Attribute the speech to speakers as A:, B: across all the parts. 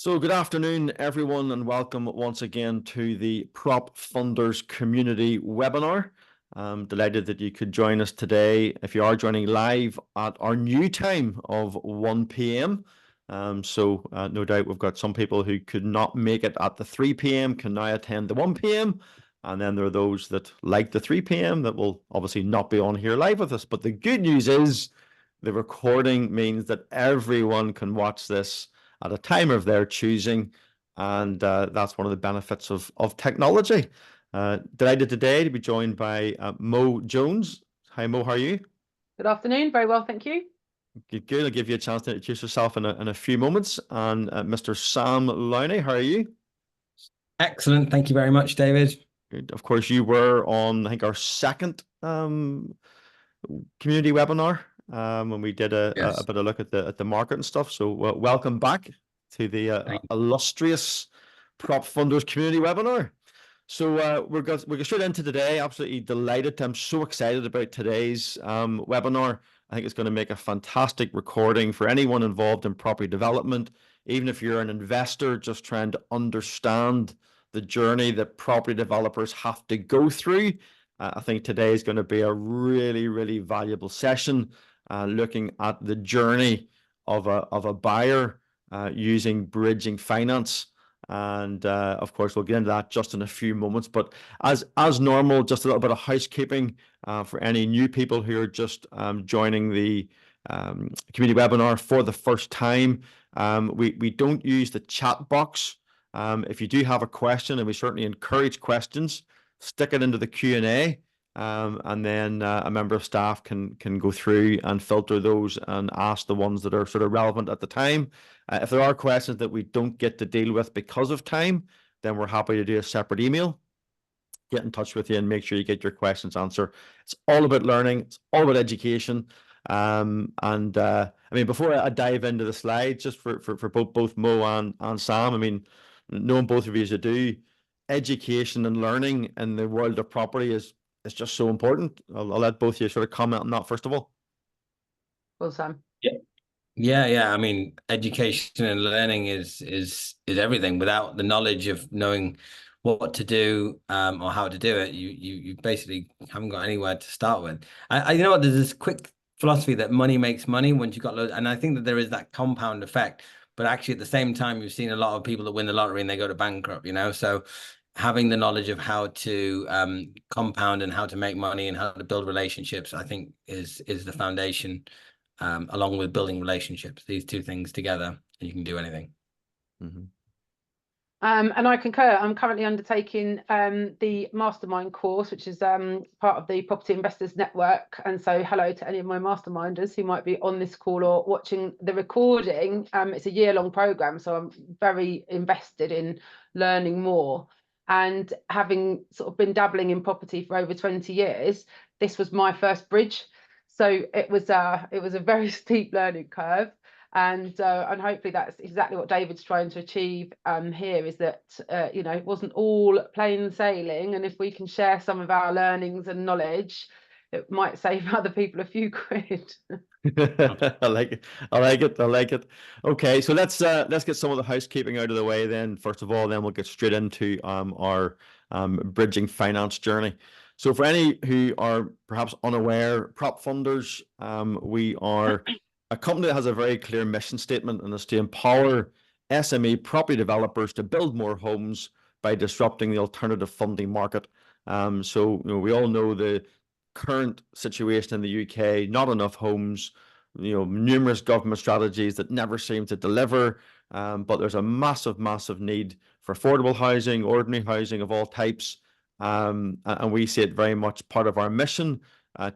A: So good afternoon, everyone, and welcome once again to the PropFundrs community webinar. I'm delighted that you could join us today. If you are joining live at our new time of 1 p.m. No doubt we've got some people who could not make it at the 3 p.m. can now attend the 1 p.m. And then there are those that like the 3 p.m. that will obviously not be on here live with us. But the good news is the recording means that everyone can watch this at a time of their choosing, and that's one of the benefits of technology. Delighted today to be joined by Mo Jones. Hi Mo, how are you?
B: Good afternoon, very well, thank you.
A: Good. I'll give you a chance to introduce yourself in a few moments. And Mr. Saam Lowni, how are you?
C: Excellent, thank you very much, David.
A: Good. Of course, you were on, I think, our second community webinar when we did a bit of look at the market and stuff. So welcome back to the illustrious PropFundrs community webinar. So we're going straight into today. Absolutely delighted. I'm so excited about today's webinar. I think it's going to make a fantastic recording for anyone involved in property development, even if you're an investor just trying to understand the journey that property developers have to go through. I think today is going to be a really, really valuable session, looking at the journey of a buyer using bridging finance. And of course, we'll get into that just in a few moments. But as normal, just a little bit of housekeeping for any new people who are just joining the community webinar for the first time. We don't use the chat box. If you do have a question, and we certainly encourage questions, stick it into the Q&A, and then a member of staff can go through and filter those and ask the ones that are sort of relevant at the time. If there are questions that we don't get to deal with because of time, then we're happy to do a separate email, get in touch with you and make sure you get your questions answered. It's all about learning. It's all about education. I mean, before I dive into the slides, just for both Mo and Sam, I mean, knowing both of you as you do, education and learning in the world of property is just so important. I'll let both of you sort of comment on that first of all.
B: Well, Sam.
C: Yeah. I mean, education and learning is everything. Without the knowledge of knowing what to do or how to do it, you basically haven't got anywhere to start with. You know what? There's this quick philosophy that money makes money once you've got loads, and I think that there is that compound effect. But actually, at the same time, you've seen a lot of people that win the lottery and they go to bankrupt. You know, so having the knowledge of how to compound and how to make money and how to build relationships, I think is the foundation. Along with building relationships, these two things together, and you can do anything.
B: Mm-hmm. And I concur. I'm currently undertaking the mastermind course, which is part of the Property Investors Network. And so hello to any of my masterminders who might be on this call or watching the recording. It's a year-long program, so I'm very invested in learning more. And having sort of been dabbling in property for over 20 years, this was my first bridge. So it was a very steep learning curve, and hopefully that's exactly what David's trying to achieve here. Is that you know, it wasn't all plain sailing, and if we can share some of our learnings and knowledge, it might save other people a few quid.
A: I like it. Okay, so let's get some of the housekeeping out of the way then. First of all, then we'll get straight into our bridging finance journey. So for any who are perhaps unaware, PropFundrs, we are a company that has a very clear mission statement, and it's to empower SME property developers to build more homes by disrupting the alternative funding market. So you know, we all know the current situation in the UK, not enough homes, you know, numerous government strategies that never seem to deliver, but there's a massive need for affordable housing, ordinary housing of all types. And we see it very much part of our mission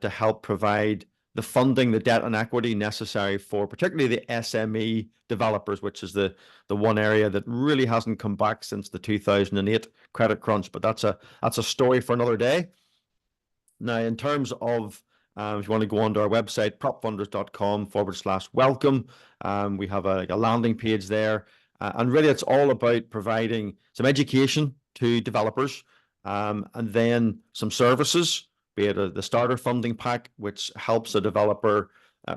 A: to help provide the funding, the debt and equity necessary for particularly the SME developers, which is the one area that really hasn't come back since the 2008 credit crunch. But that's a story for another day. Now, in terms of if you want to go onto our website, propfundrs.com/welcome, we have a landing page there. And really, it's all about providing some education to developers, and then some services, be it the starter funding pack, which helps a developer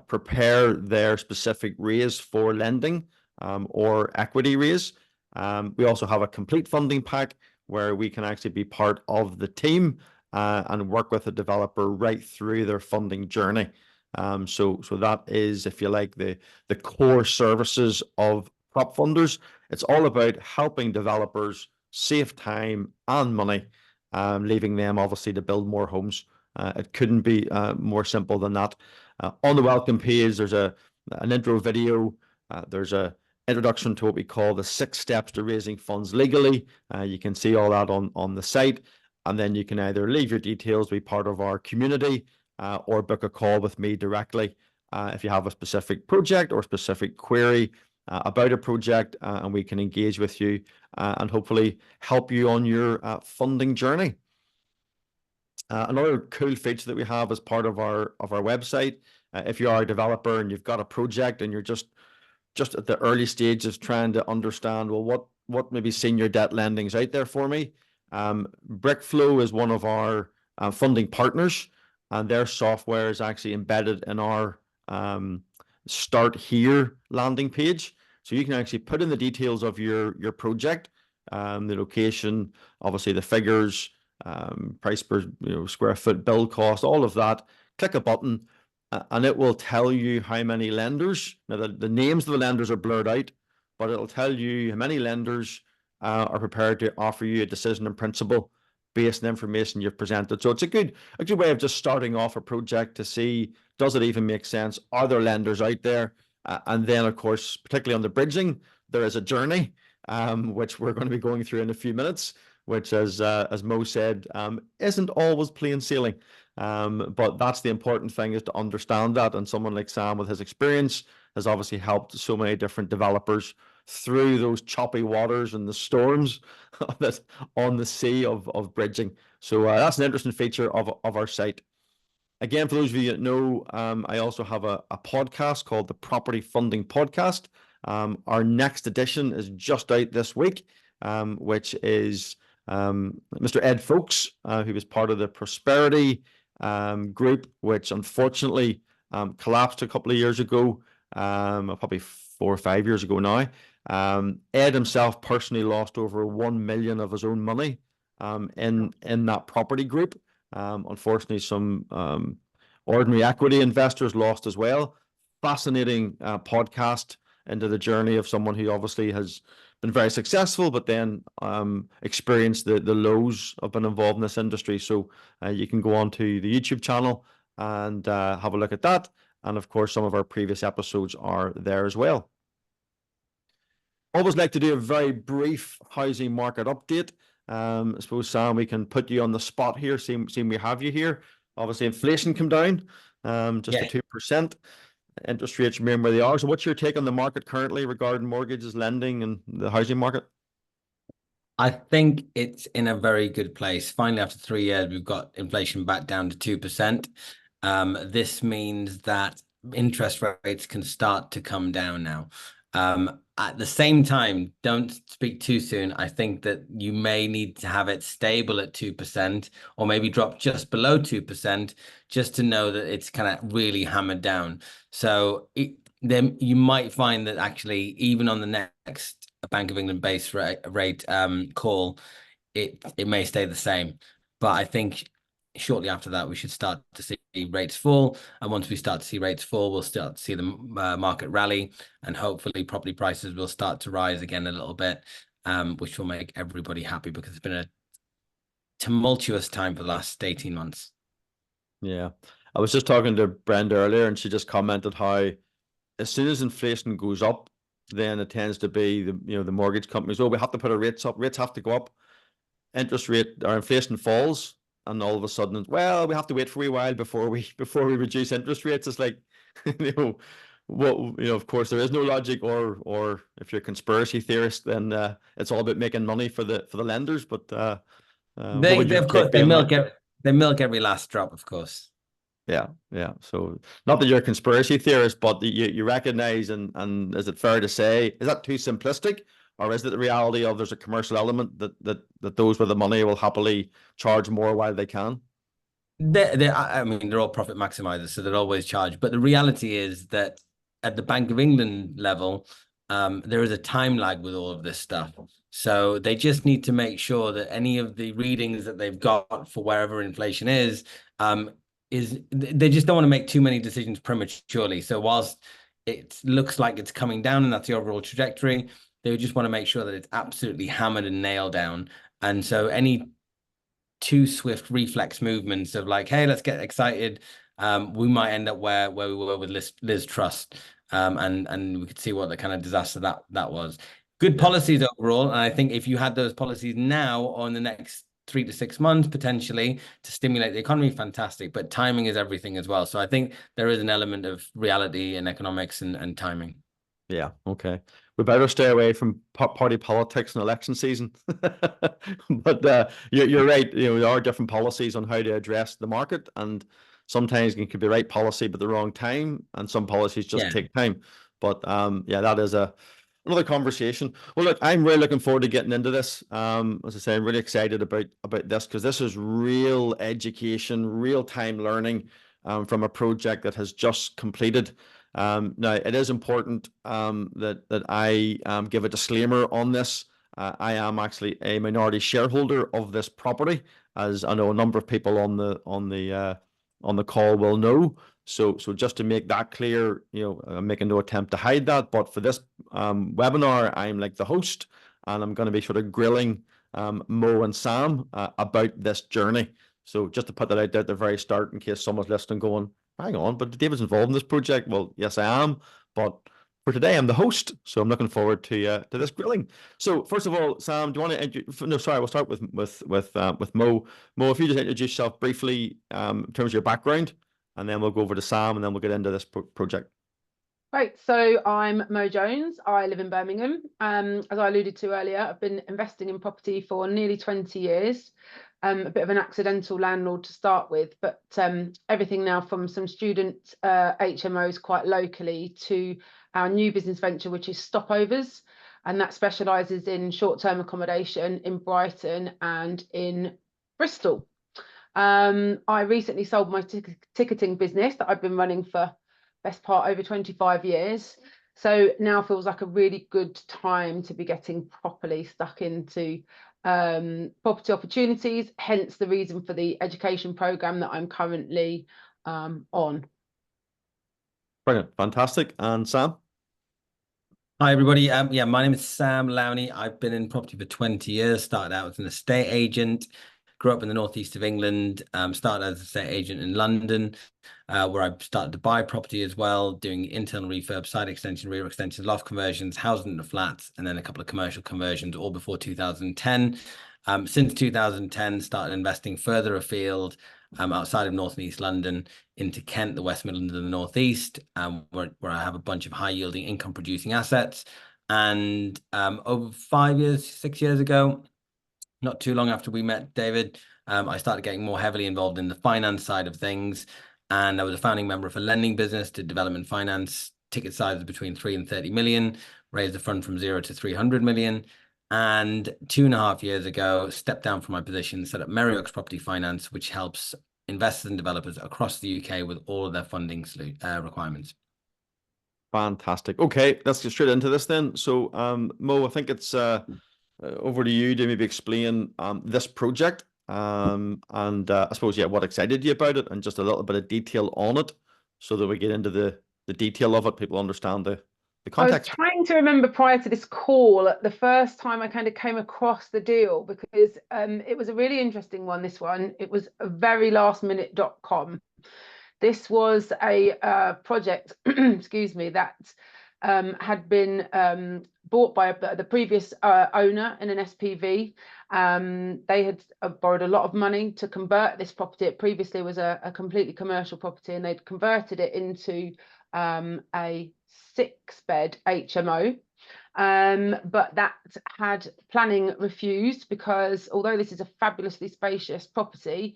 A: prepare their specific raise for lending or equity raise. We also have a complete funding pack where we can actually be part of the team and work with the developer right through their funding journey. So that is, if you like, the core services of PropFundrs. It's all about helping developers save time and money, leaving them obviously to build more homes. It couldn't be more simple than that. On the welcome page, there's an intro video. There's a introduction to what we call the 6 steps to raising funds legally. You can see all that on the site, and then you can either leave your details, be part of our community, or book a call with me directly if you have a specific project or specific query about a project, and we can engage with you and hopefully help you on your funding journey. Another cool feature that we have as part of our website, if you are a developer and you've got a project and you're just at the early stages trying to understand, well, what maybe senior debt lending is out there for me. Brickflow is one of our funding partners, and their software is actually embedded in our Start Here landing page. So you can actually put in the details of your project, the location, obviously the figures, price per square foot, build cost, all of that. Click a button, and it will tell you how many lenders. Now the names of the lenders are blurred out, but it'll tell you how many lenders are prepared to offer you a decision in principle based on information you've presented. So it's a good way of just starting off a project to see, does it even make sense? Are there lenders out there? And then, of course, particularly on the bridging, there is a journey, which we're going to be going through in a few minutes, which, as Mo said, isn't always plain sailing. But that's the important thing, is to understand that. And someone like Sam, with his experience, has obviously helped so many different developers through those choppy waters and the storms that on the sea of bridging. So that's an interesting feature of our site. Again, for those of you that know, I also have a podcast called the Property Funding Podcast. Our next edition is just out this week, which is Mr. Ed Folks, who was part of the Prosperity group, which unfortunately collapsed a couple of years ago, probably 4 or 5 years ago now. Ed himself personally lost over 1 million of his own money in that property group. Unfortunately, some ordinary equity investors lost as well. Fascinating podcast into the journey of someone who obviously has been very successful, but then experienced the lows of being involved in this industry. So you can go on to the YouTube channel and have a look at that. And of course, some of our previous episodes are there as well. Always like to do a very brief housing market update. I suppose, Sam, we can put you on the spot here, seeing we have you here. Obviously, inflation come down just to 2%. Interest rates remain where they are. So what's your take on the market currently regarding mortgages, lending, and the housing market?
C: I think it's in a very good place. Finally, after 3 years, we've got inflation back down to 2%. This means that interest rates can start to come down now. At the same time, don't speak too soon. I think that you may need to have it stable at 2%, or maybe drop just below 2%, just to know that it's kind of really hammered down. So then you might find that actually, even on the next Bank of England base rate call, it may stay the same. But I think shortly after that, we should start to see rates fall. And once we start to see rates fall, we'll start to see the market rally, and hopefully property prices will start to rise again a little bit, which will make everybody happy, because it's been a tumultuous time for the last 18 months.
A: Yeah. I was just talking to Brenda earlier, and she just commented how as soon as inflation goes up, then it tends to be the mortgage companies, we have to put our rates up, rates have to go up, interest rate or inflation falls, and all of a sudden, well, we have to wait for a while before we reduce interest rates. It's like, of course, there is no logic, or if you're a conspiracy theorist, then it's all about making money for the lenders. But
C: they milk every last drop, of course.
A: Yeah. So not that you're a conspiracy theorist, but you recognize, and is it fair to say, is that too simplistic? Or is it the reality of there's a commercial element that those with the money will happily charge more while they can?
C: I mean, they're all profit maximizers, so they're always charged. But the reality is that at the Bank of England level, there is a time lag with all of this stuff. So they just need to make sure that any of the readings that they've got for wherever inflation is they just don't want to make too many decisions prematurely. So whilst it looks like it's coming down and that's the overall trajectory, they just want to make sure that it's absolutely hammered and nailed down. And so any too swift reflex movements of like, hey, let's get excited, we might end up where we were with Liz Truss. And we could see what the kind of disaster that was. Good policies overall. And I think if you had those policies now or in the next 3 to 6 months, potentially to stimulate the economy, fantastic. But timing is everything as well. So I think there is an element of reality in economics and timing.
A: Yeah, okay. We better stay away from party politics and election season. But you're right. There are different policies on how to address the market, and sometimes it could be right policy but the wrong time, and some policies just take time. But yeah, that is another conversation. Well, look, I'm really looking forward to getting into this. As I say, I'm really excited about this because this is real education, real time learning from a project that has just completed. Now, it is important that I give a disclaimer on this. I am actually a minority shareholder of this property, as I know a number of people on the call will know. So just to make that clear, I'm making no attempt to hide that. But for this webinar, I'm like the host, and I'm going to be sort of grilling Mo and Sam about this journey. So just to put that out there at the very start, in case someone's listening going, hang on, but David's involved in this project. Well, yes, I am. But for today, I'm the host, so I'm looking forward to this grilling. So first of all, Sam, do you want to? No, sorry, we'll start with Mo. Mo, if you just introduce yourself briefly in terms of your background, and then we'll go over to Sam, and then we'll get into this project.
B: Right, so I'm Mo Jones. I live in Birmingham. As I alluded to earlier, I've been investing in property for nearly 20 years. A bit of an accidental landlord to start with, but everything now from some student HMOs quite locally to our new business venture, which is Stopovers, and that specialises in short-term accommodation in Brighton and in Bristol. I recently sold my ticketing business that I've been running for best part over 25 years. So now feels like a really good time to be getting properly stuck into property opportunities, hence the reason for the education program that I'm currently on.
A: Brilliant, fantastic. And Sam?
C: Hi, everybody. Yeah, my name is Sam Lowni. I've been in property for 20 years, started out as an estate agent, grew up in the northeast of England, started as an estate agent in London, where I started to buy property as well, doing internal refurb, side extension, rear extensions, loft conversions, housing into flats, and then a couple of commercial conversions, all before 2010. Since 2010, started investing further afield, outside of North and East London, into Kent, the West Midlands, and the Northeast, where I have a bunch of high-yielding income-producing assets. And over 6 years ago, not too long after we met David, I started getting more heavily involved in the finance side of things. And I was a founding member of a lending business, did development finance, ticket sizes between 3 and 30 million, raised the fund from 0 to 300 million. And 2.5 years ago, stepped down from my position, set up MerryOaks Property Finance, which helps investors and developers across the UK with all of their funding requirements.
A: Fantastic. Okay, let's get straight into this then. So, Mo, I think it's over to you to maybe explain this project and I suppose, yeah, what excited you about it and just a little bit of detail on it so that we get into the detail of it, people understand the context.
B: I was trying to remember prior to this call, the first time I kind of came across the deal, because it was a really interesting one, this one. It was a very lastminute.com. This was a project, excuse me, that had been bought by the previous owner in an SPV. They had borrowed a lot of money to convert this property. It previously was a completely commercial property, and they'd converted it into a 6-bed HMO. But that had planning refused because although this is a fabulously spacious property,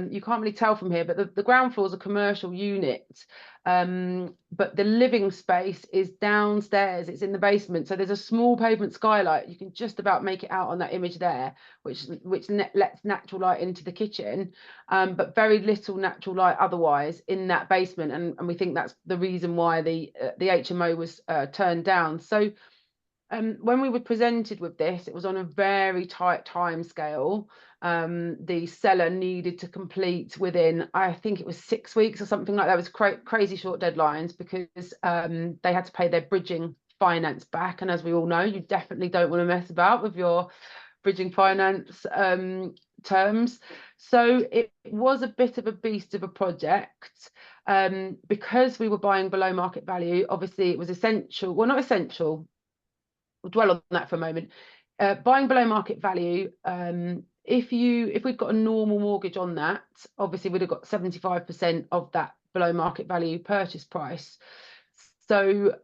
B: you can't really tell from here, but the ground floor is a commercial unit. But the living space is downstairs. It's in the basement. So there's a small pavement skylight. You can just about make it out on that image there, which lets natural light into the kitchen, but very little natural light otherwise in that basement. And we think that's the reason why the HMO was turned down. So when we were presented with this, it was on a very tight time scale. The seller needed to complete within, I think it was 6 weeks or something like that. It was crazy short deadlines because they had to pay their bridging finance back. And as we all know, you definitely don't want to mess about with your bridging finance terms. So it was a bit of a beast of a project. Because we were buying below market value, obviously it was essential, well, not essential, we'll dwell on that for a moment. Buying below market value, if we'd got a normal mortgage on that, obviously we'd have got 75% of that below market value purchase price. So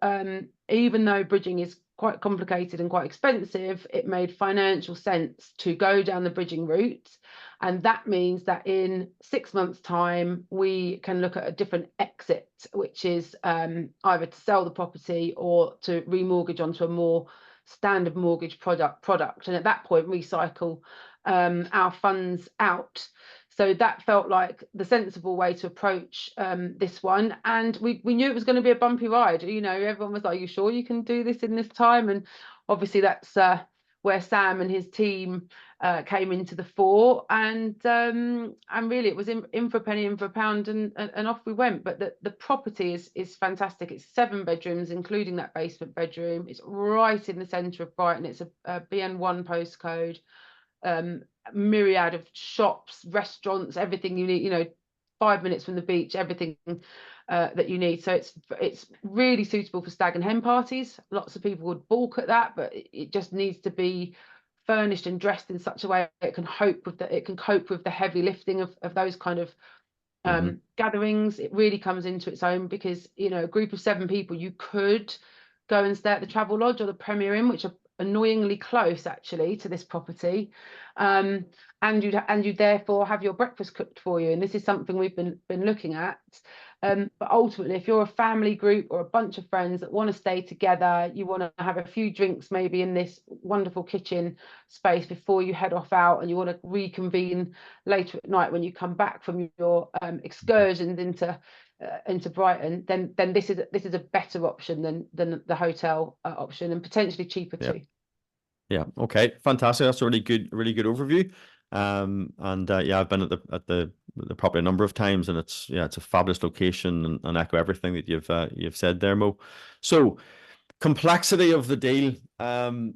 B: even though bridging is quite complicated and quite expensive, it made financial sense to go down the bridging route. And that means that in 6 months' time, we can look at a different exit, which is either to sell the property or to remortgage onto a more standard mortgage product. And at that point, recycle our funds out. So that felt like the sensible way to approach this one. And we knew it was going to be a bumpy ride. You know, everyone was like, "Are you sure you can do this in this time?" And obviously that's where Sam and his team came into the fore. And really it was in for a penny, in for a pound, and off we went. But the property is fantastic. It's 7 bedrooms, including that basement bedroom. It's right in the centre of Brighton. It's a BN1 postcode. Myriad of shops, restaurants, everything you need, you know, 5 minutes from the beach, everything that you need. So it's really suitable for stag and hen parties. Lots of people would balk at that, but it just needs to be furnished and dressed in such a way it can cope with the heavy lifting of those kind of gatherings. It really comes into its own because, you know, a group of 7 people, you could go and stay at the Travel Lodge or the Premier Inn, which are annoyingly close actually to this property, and you therefore have your breakfast cooked for you. And this is something we've been looking at, but ultimately if you're a family group or a bunch of friends that want to stay together, you want to have a few drinks maybe in this wonderful kitchen space before you head off out, and you want to reconvene later at night when you come back from your excursions into Brighton, then this is a better option than the hotel option, and potentially cheaper too.
A: Yeah. Okay. Fantastic. That's a really good overview. Yeah, I've been at the property a number of times, and it's a fabulous location and echo everything that you've said there, Mo. So, complexity of the deal. I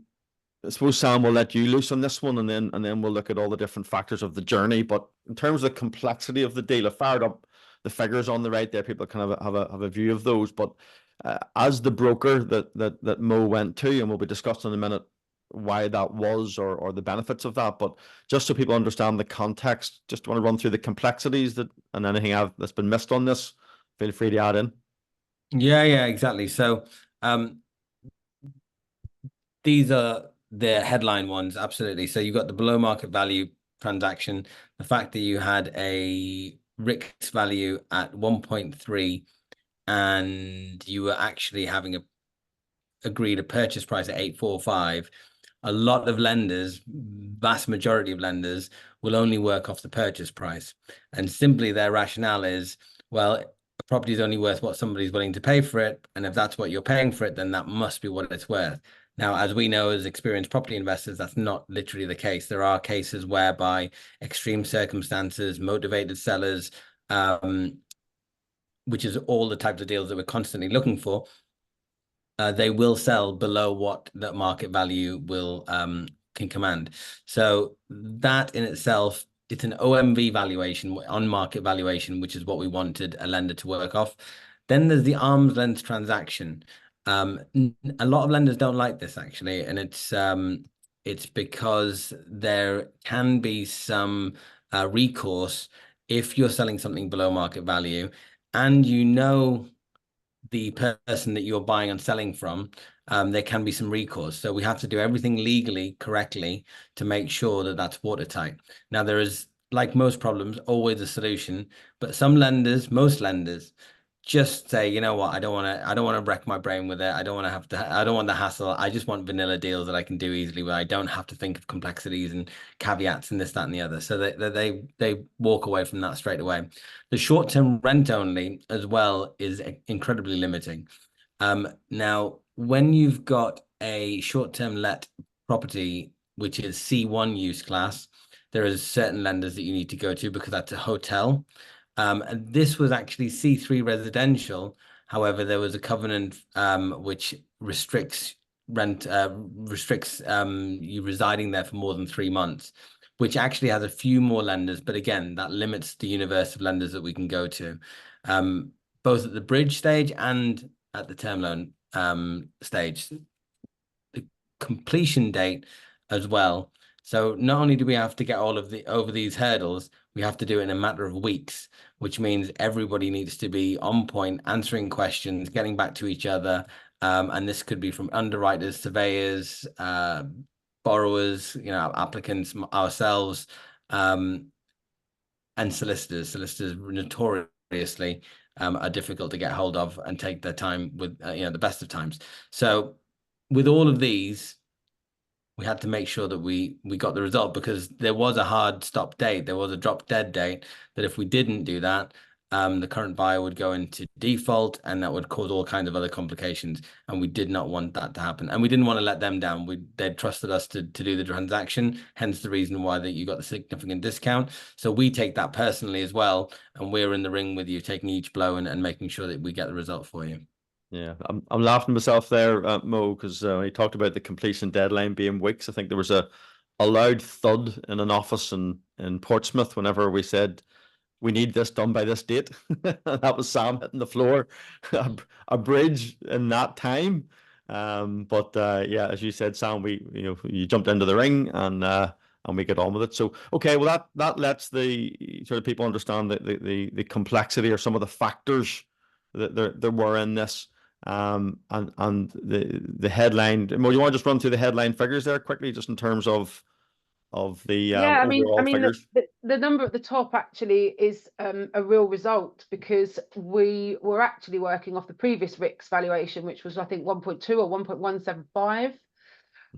A: suppose Sam will let you loose on this one, and then we'll look at all the different factors of the journey. But in terms of the complexity of the deal, I fired up the figures on the right there. People kind of have a view of those. But as the broker that Mo went to, and we'll be discussing in a minute why that was or the benefits of that. But just so people understand the context, just want to run through the complexities and anything that's been missed on this. Feel free to add in.
C: Yeah, exactly. So these are the headline ones, absolutely. So you got the below market value transaction, the fact that you had a RICS value at 1.3 and you were actually having agreed a purchase price at 845. A lot of lenders, vast majority of lenders, will only work off the purchase price. And simply their rationale is, well, a property is only worth what somebody's willing to pay for it. And if that's what you're paying for it, then that must be what it's worth. Now, as we know, as experienced property investors, that's not literally the case. There are cases whereby extreme circumstances, motivated sellers, which is all the types of deals that we're constantly looking for, they will sell below what that market value will can command. So that in itself, it's an OMV valuation, on market valuation, which is what we wanted a lender to work off. Then there's the arm's length transaction. A lot of lenders don't like this actually, and it's because there can be some recourse if you're selling something below market value, and you know the person that you're buying and selling from, there can be some recourse. So we have to do everything legally correctly to make sure that that's watertight. Now, there is like most problems, always a solution. But some lenders, most lenders, just say, you know what, I don't want to wreck my brain with it. I don't want the hassle. I just want vanilla deals that I can do easily, where I don't have to think of complexities and caveats and this, that, and the other. So they walk away from that straight away. The short-term rent only as well is incredibly limiting. Now, when you've got a short-term let property, which is C1 use class, there is certain lenders that you need to go to because that's a hotel. And this was actually C3 residential. However, there was a covenant which restricts rent, you residing there for more than 3 months, which actually has a few more lenders. But again, that limits the universe of lenders that we can go to, both at the bridge stage and at the term loan stage. The completion date as well. So not only do we have to get over these hurdles, we have to do it in a matter of weeks, which means everybody needs to be on point, answering questions, getting back to each other. And this could be from underwriters, surveyors, borrowers, applicants, ourselves, and solicitors. Solicitors notoriously are difficult to get hold of and take their time with, the best of times. So with all of these, we had to make sure that we got the result, because there was a hard stop date. There was a drop dead date that if we didn't do that, the current buyer would go into default, and that would cause all kinds of other complications. And we did not want that to happen. And we didn't want to let them down. They'd trusted us to do the transaction, hence the reason why that you got the significant discount. So we take that personally as well. And we're in the ring with you, taking each blow and making sure that we get the result for you.
A: Yeah, I'm laughing myself there, Mo, because when he talked about the completion deadline being weeks, I think there was a loud thud in an office in Portsmouth whenever we said we need this done by this date. That was Saam hitting the floor, a bridge in that time. But yeah, as you said, Saam, you jumped into the ring and we get on with it. So okay, well that lets the sort of people understand the complexity or some of the factors that there were in this. And the headline. Well, you want to just run through the headline figures there quickly, just in terms of the overall figures?
B: The number at the top actually is a real result, because we were actually working off the previous RICS valuation, which was I think 1.2 or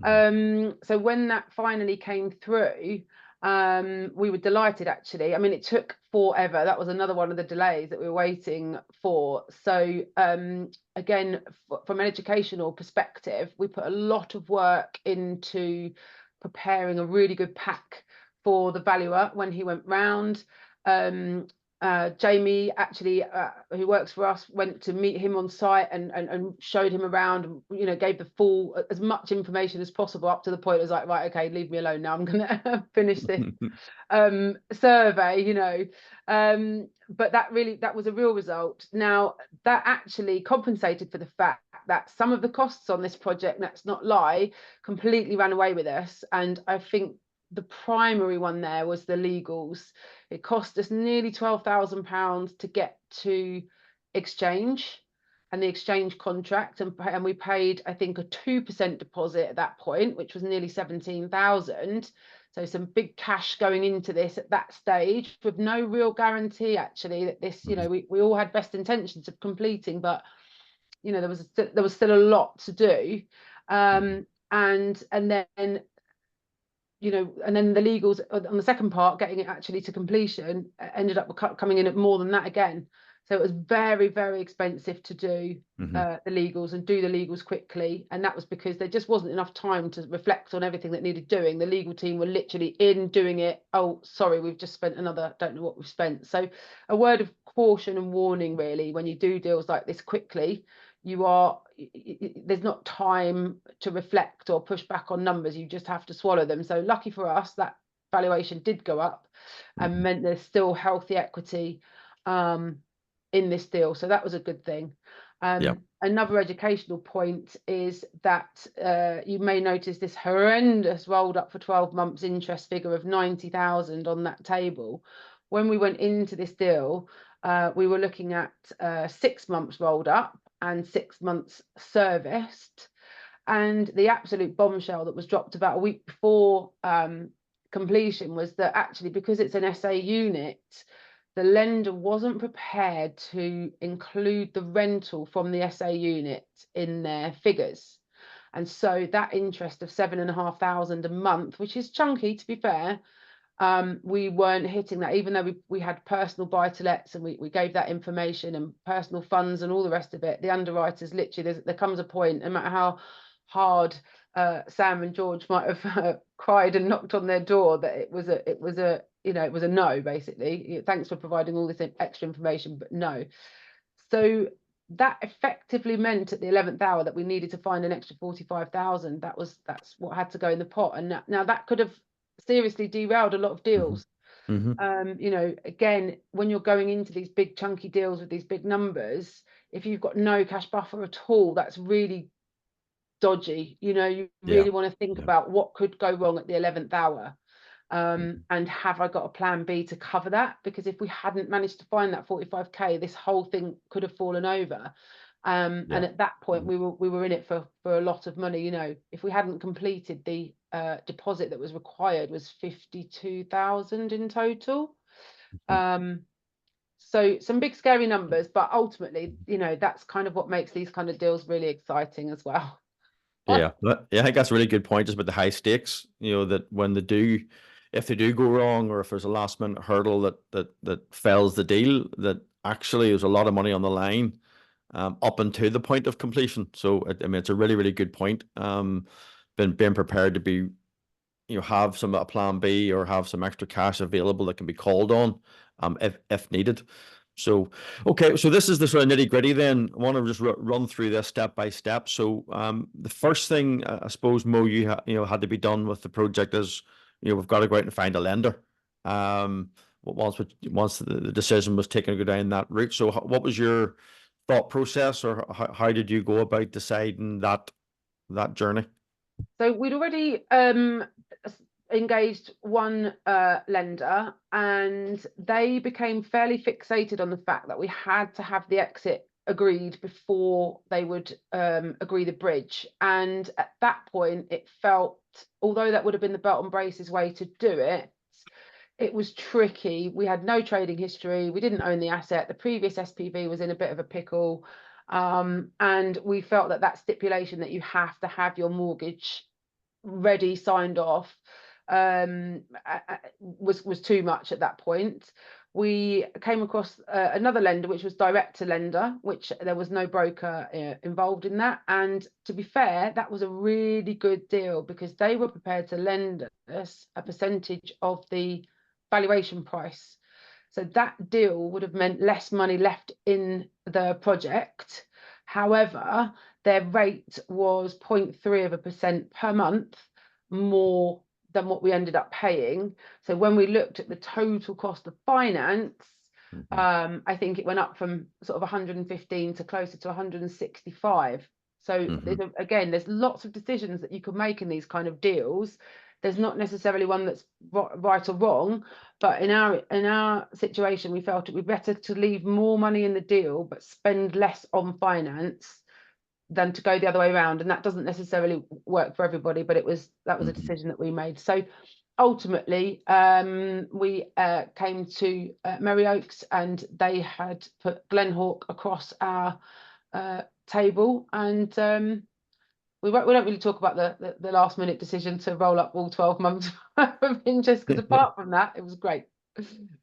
B: 1.175. So when that finally came through, we were delighted, actually. I mean, it took forever. That was another one of the delays that we were waiting for. So again, from an educational perspective, we put a lot of work into preparing a really good pack for the valuer when he went round. Jamie, actually, who works for us, went to meet him on site and showed him around, gave the full, as much information as possible, up to the point it was like, right, okay, leave me alone now, I'm gonna finish this survey, but that was a real result. Now, that actually compensated for the fact that some of the costs on this project, let's not lie, completely ran away with us. And I think the primary one there was the legals. It cost us nearly £12,000 to get to exchange and the exchange contract, and we paid, I think, a 2% deposit at that point, which was nearly 17,000. So some big cash going into this at that stage, with no real guarantee actually that this, we all had best intentions of completing, but there was still a lot to do. And then and then the legals on the second part, getting it actually to completion, ended up coming in at more than that again. So it was very, very expensive to do the legals and do the legals quickly. And that was because there just wasn't enough time to reflect on everything that needed doing. The legal team were literally in doing it. Oh, sorry, we've just spent don't know what we've spent. So a word of caution and warning, really, when you do deals like this quickly, there's not time to reflect or push back on numbers. You just have to swallow them. So lucky for us, that valuation did go up and meant there's still healthy equity in this deal. So that was a good thing. Another educational point is that you may notice this horrendous rolled up for 12 months interest figure of 90,000 on that table. When we went into this deal, we were looking at 6 months rolled up and 6 months serviced. And the absolute bombshell that was dropped about a week before completion was that actually, because it's an SA unit, the lender wasn't prepared to include the rental from the SA unit in their figures. And so that interest of 7,500 a month, which is chunky to be fair, we weren't hitting that, even though we had personal buy-to-lets and we gave that information and personal funds and all the rest of it. The underwriters, literally, there comes a point, no matter how hard Sam and George might have cried and knocked on their door, that it was a no, basically. Thanks for providing all this extra information, but no. So that effectively meant at the 11th hour that we needed to find an extra 45,000. That's what had to go in the pot. And now that could have seriously derailed a lot of deals. You know, again, when you're going into these big chunky deals with these big numbers, if you've got no cash buffer at all, that's really dodgy. You know, you really want to think about what could go wrong at the 11th hour. And have I got a plan B to cover that? Because if we hadn't managed to find that 45k, this whole thing could have fallen over. And at that point, we were in it for a lot of money. You know, if we hadn't completed, the deposit that was required was 52,000 in total. So some big scary numbers, but ultimately, you know, that's kind of what makes these kind of deals really exciting as well.
A: Yeah, I think that's a really good point, just about the high stakes. You know, that when if they do go wrong, or if there's a last minute hurdle that fells the deal, that actually there's a lot of money on the line up until the point of completion. So I mean, it's a really, really good point. Being prepared to be, you know, have a plan B or have some extra cash available that can be called on if needed. So, okay, so this is the sort of nitty gritty then. I want to just run through this step by step. So the first thing, I suppose, Mo, you had to be done with the project is, you know, we've got to go out and find a lender. Once the decision was taken to go down that route. So what was your thought process, or how did you go about deciding that journey?
B: So we'd already engaged one lender, and they became fairly fixated on the fact that we had to have the exit agreed before they would agree the bridge. And at that point, it felt, although that would have been the belt and braces way to do it, it was tricky. We had no trading history. We didn't own the asset. The previous SPV was in a bit of a pickle. And we felt that stipulation that you have to have your mortgage ready, signed off, was too much at that point. We came across another lender, which was direct to lender, which there was no broker involved in that. And to be fair, that was a really good deal, because they were prepared to lend us a percentage of the valuation price. So that deal would have meant less money left in the project. However, their rate was 0.3% per month more than what we ended up paying. So when we looked at the total cost of finance, I think it went up from sort of 115 to closer to 165. So there's lots of decisions that you could make in these kind of deals. There's not necessarily one that's right or wrong, but in our situation, we felt it would be better to leave more money in the deal but spend less on finance than to go the other way around. And that doesn't necessarily work for everybody, but that was a decision that we made. So ultimately, we came to MerryOaks, and they had put Glenhawk across our table, and we don't really talk about the last minute decision to roll up all 12 months of interest, because apart from that, it was great.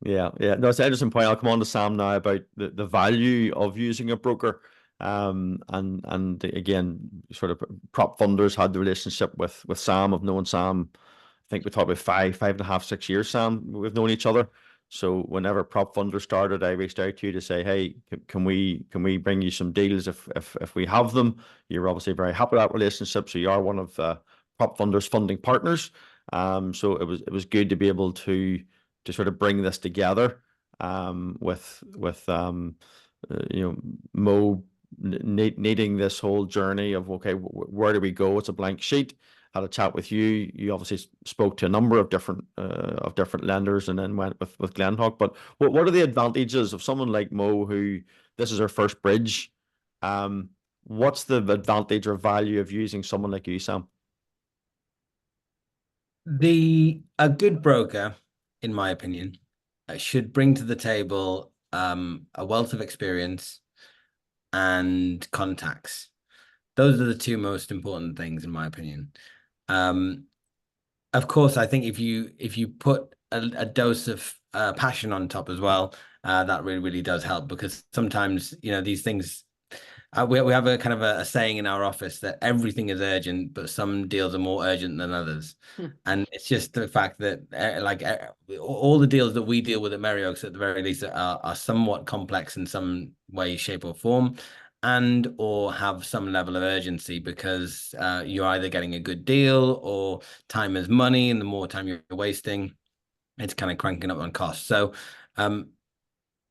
A: Yeah. No, it's an interesting point. I'll come on to Sam now about the value of using a broker. And again, sort of PropFundrs had the relationship with Sam. I've known Sam, I think we talked about 5.5, 6 years, Sam, we've known each other. So whenever PropFundrs started, I reached out to you to say, hey, can we bring you some deals if we have them? You're obviously very happy with that relationship, so you are one of PropFundrs funding partners. So it was good to be able to sort of bring this together with Mo needing this whole journey of, okay, where do we go? It's a blank sheet. Had a chat with you. You obviously spoke to a number of different lenders, and then went with Glenhawk. But what are the advantages of someone like Mo, who this is her first bridge? What's the advantage or value of using someone like you, Sam?
C: A good broker, in my opinion, should bring to the table a wealth of experience and contacts. Those are the two most important things, in my opinion. Of course, I think if you put a dose of passion on top as well, that really does help, because sometimes, you know, these things. We have a kind of a saying in our office that everything is urgent, but some deals are more urgent than others. And it's just the fact that all the deals that we deal with at MerryOaks, at the very least, are somewhat complex in some way, shape, or form, and or have some level of urgency, because you're either getting a good deal or time is money, and the more time you're wasting, it's kind of cranking up on costs. So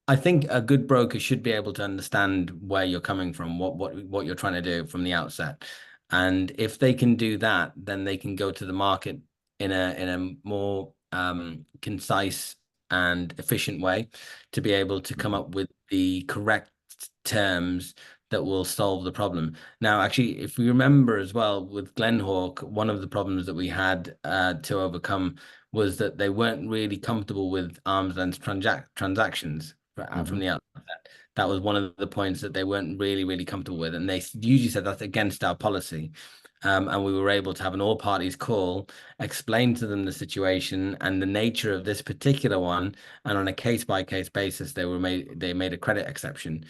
C: I think a good broker should be able to understand where you're coming from, what you're trying to do from the outset. And if they can do that, then they can go to the market in a more concise and efficient way to be able to come up with the correct terms that will solve the problem. Now, actually, if we remember as well, with Glenhawk, one of the problems that we had to overcome was that they weren't really comfortable with arm's length transactions from the outset. That was one of the points that they weren't really comfortable with, and they usually said that's against our policy. And we were able to have an all parties call, explain to them the situation and the nature of this particular one, and on a case by case basis, they made a credit exception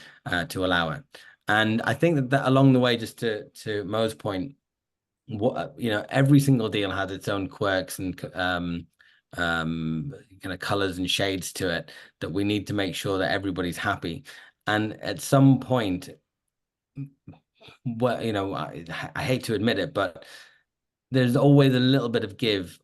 C: to allow it. And I think that along the way, just to Mo's point, what, you know, every single deal has its own quirks and kind of colors and shades to it, that we need to make sure that everybody's happy. And at some point, well, you know, I hate to admit it, but there's always a little bit of give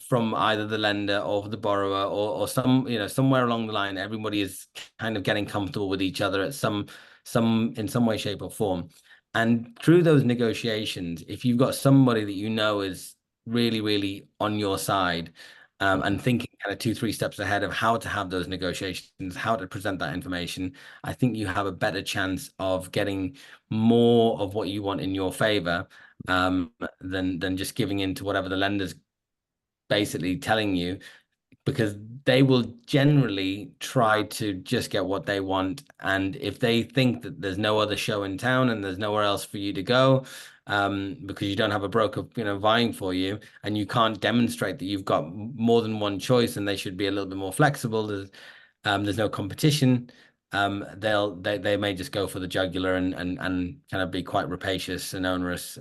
C: from either the lender or the borrower, or some, you know, somewhere along the line, everybody is kind of getting comfortable with each other at some in some way, shape, or form. And through those negotiations, if you've got somebody that you know is really on your side, and thinking kind of 2-3 steps ahead of how to have those negotiations, how to present that information, I think you have a better chance of getting more of what you want in your favor, than just giving in to whatever the lender's basically telling you, because they will generally try to just get what they want. And if they think that there's no other show in town and there's nowhere else for you to go, because you don't have a broker, you know, vying for you, and you can't demonstrate that you've got more than one choice, and they should be a little bit more flexible, there's no competition, they may just go for the jugular and kind of be quite rapacious and onerous,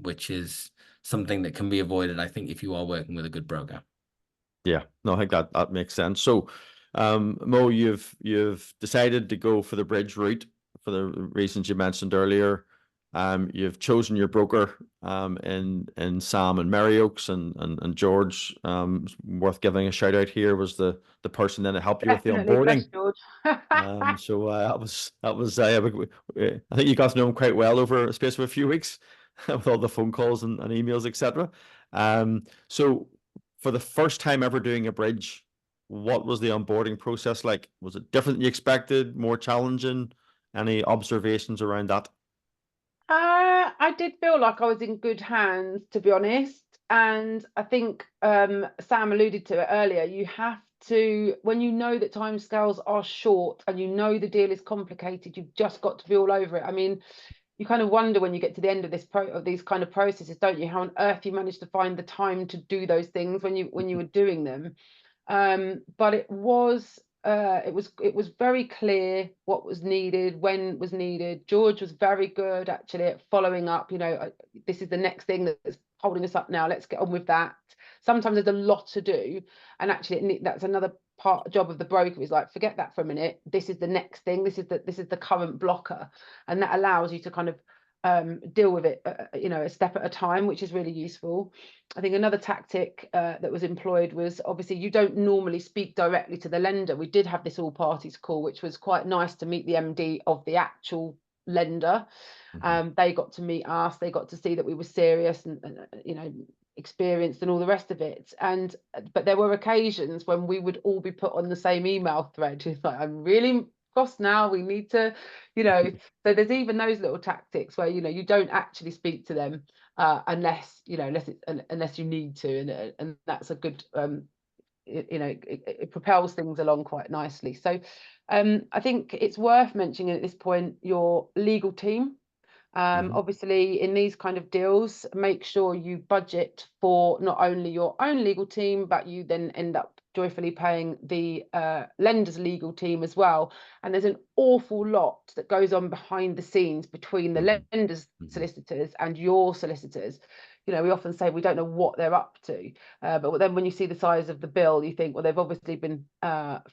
C: which is something that can be avoided, I think, if you are working with a good broker.
A: Yeah, no, I think that makes sense. So, Mo, you've decided to go for the bridge route for the reasons you mentioned earlier. You've chosen your broker in Saam and MerryOaks, and George, worth giving a shout out here, was the person then that helped you with the onboarding.
B: George.
A: So that was I think you got to know him quite well over a space of a few weeks with all the phone calls and emails, etc. So for the first time ever doing a bridge, what was the onboarding process like? Was it different than you expected, more challenging? Any observations around that?
B: I did feel like I was in good hands, to be honest. And I think Sam alluded to it earlier. You have to, when you know that timescales are short and you know the deal is complicated, you've just got to be all over it. I mean, you kind of wonder when you get to the end of these kind of processes, don't you, how on earth you managed to find the time to do those things when you were doing them. But it was very clear what was needed, when was needed. George was very good actually at following up. You know, this is the next thing that's holding us up now, let's get on with that. Sometimes there's a lot to do, and actually that's another job of the broker, is like, forget that for a minute, this is the next thing, this is the current blocker, and that allows you to kind of deal with it, you know, a step at a time, which is really useful. I think another tactic that was employed was, obviously you don't normally speak directly to the lender. We did have this all parties call, which was quite nice to meet the MD of the actual lender. They got to meet us, they got to see that we were serious and you know, experienced and all the rest of it. But there were occasions when we would all be put on the same email thread. It's like, I'm really cross now, we need to, you know, so there's even those little tactics where, you know, you don't actually speak to them, unless unless you need to, and that's a good it propels things along quite nicely. So I think it's worth mentioning at this point your legal team. Obviously, in these kind of deals, make sure you budget for not only your own legal team, but you then end up joyfully paying the lender's legal team as well. And there's an awful lot that goes on behind the scenes between the lender's solicitors and your solicitors. We often say we don't know what they're up to, but then when you see the size of the bill, you think, well, they've obviously been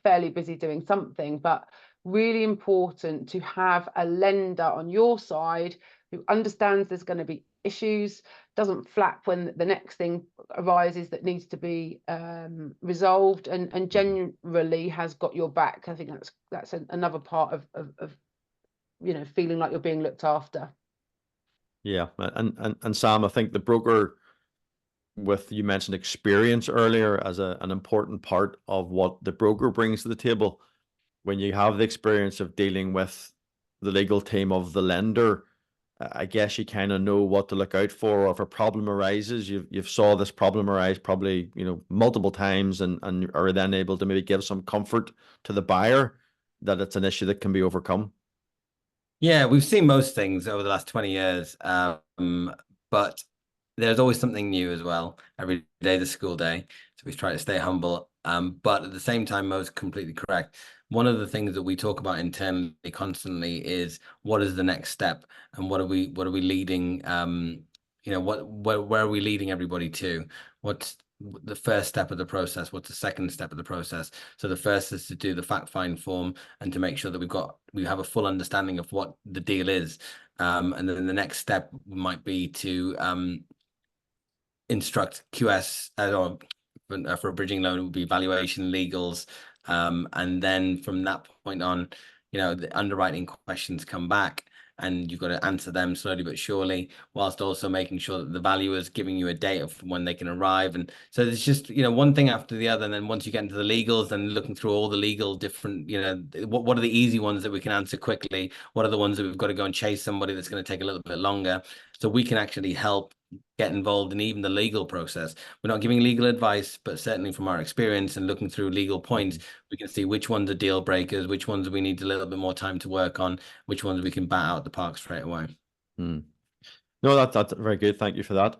B: fairly busy doing something. But really important to have a lender on your side who understands there's going to be issues, doesn't flap when the next thing arises that needs to be resolved, and generally has got your back. I think that's another part of feeling like you're being looked after.
A: Yeah, and Sam, I think the broker, you mentioned experience earlier as an important part of what the broker brings to the table. When you have the experience of dealing with the legal team of the lender, I guess you kind of know what to look out for. Or if a problem arises, you've saw this problem arise probably multiple times, and are then able to maybe give some comfort to the buyer that it's an issue that can be overcome.
C: Yeah, we've seen most things over the last 20 years, but there's always something new as well. Every day the school day, so we try to stay humble. But at the same time, Mo's completely correct. One of the things that we talk about internally constantly is what is the next step, and what are we leading? Where are we leading everybody to? What's the first step of the process? What's the second step of the process? So the first is to do the fact find form and to make sure that we have a full understanding of what the deal is. And then the next step might be to instruct QS or for a bridging loan, it would be valuation, legals. And then from that point on, the underwriting questions come back, and you've got to answer them slowly but surely, whilst also making sure that the valuer is giving you a date of when they can arrive. And so there's just, one thing after the other. And then once you get into the legals, and looking through all the legal different, what are the easy ones that we can answer quickly? What are the ones that we've got to go and chase somebody that's going to take a little bit longer? So we can actually help get involved in even the legal process. We're not giving legal advice, but certainly from our experience and looking through legal points, we can see which ones are deal breakers, which ones we need a little bit more time to work on, which ones we can bat out the park straight away.
A: No, that's very good. Thank you for that.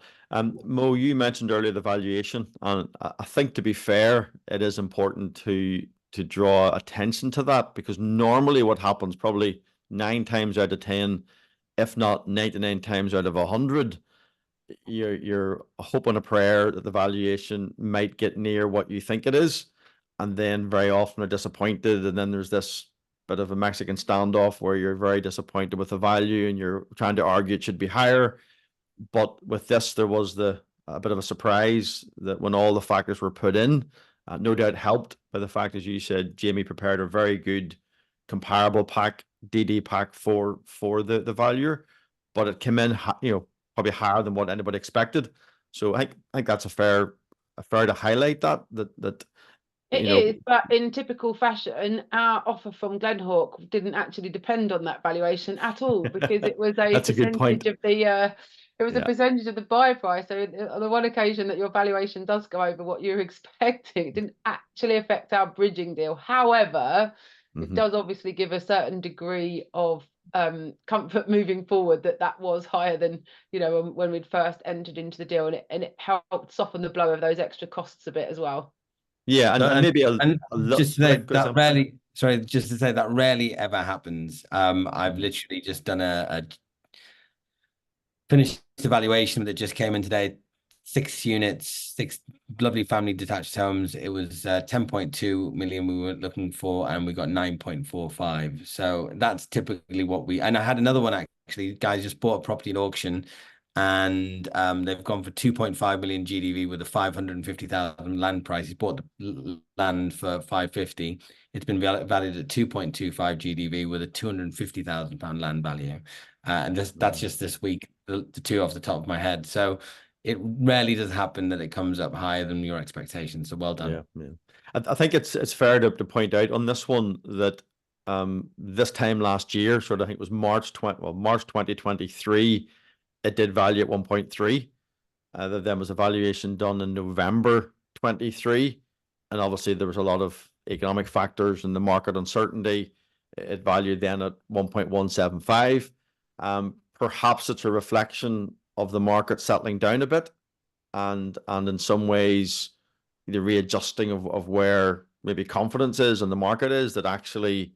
A: Mo, you mentioned earlier the valuation, and I think, to be fair, it is important to draw attention to that, because normally what happens, probably 9 times out of 10, if not 99 times out of 100, you're hoping a prayer that the valuation might get near what you think it is, and then very often are disappointed, and then there's this bit of a Mexican standoff where you're very disappointed with the value and you're trying to argue it should be higher. But with this, there was a bit of a surprise that when all the factors were put in, no doubt helped by the fact, as you said, Jamie prepared a very good comparable pack, DD pack for the valuer, but it came in probably higher than what anybody expected. So I think that's a fair to highlight that
B: it is, but in typical fashion, our offer from Glenhawk didn't actually depend on that valuation at all, because it was a percentage of the a percentage of the buy price. So on the one occasion that your valuation does go over what you're expecting, it didn't actually affect our bridging deal. However, it does obviously give a certain degree of comfort moving forward that was higher than when we'd first entered into the deal, and it helped soften the blow of those extra costs a bit as well.
A: Yeah, and maybe
C: just to say that rarely. Sorry, just to say that rarely ever happens. I've literally just done a finished evaluation that just came in today. 6 units, 6 lovely family detached homes. It was 10.2 million we were looking for, and we got 9.45. So that's typically what and I had another one actually. Guys just bought a property in auction, and they've gone for 2.5 million GDV with a 550,000 land price. He bought the land for 550. It's been valued at 2.25 GDV with a 250,000 pound land value. And that's just this week, the 2 off the top of my head. So it rarely does happen that it comes up higher than your expectations. So well done.
A: Yeah. I think it's fair to point out on this one that this time last year, I think it was March 2023, it did value at 1.3. There then was a valuation done in November 23, and obviously there was a lot of economic factors and the market uncertainty. It valued then at 1.175. Perhaps it's a reflection of the market settling down a bit, and in some ways the readjusting of where maybe confidence is and the market is, that actually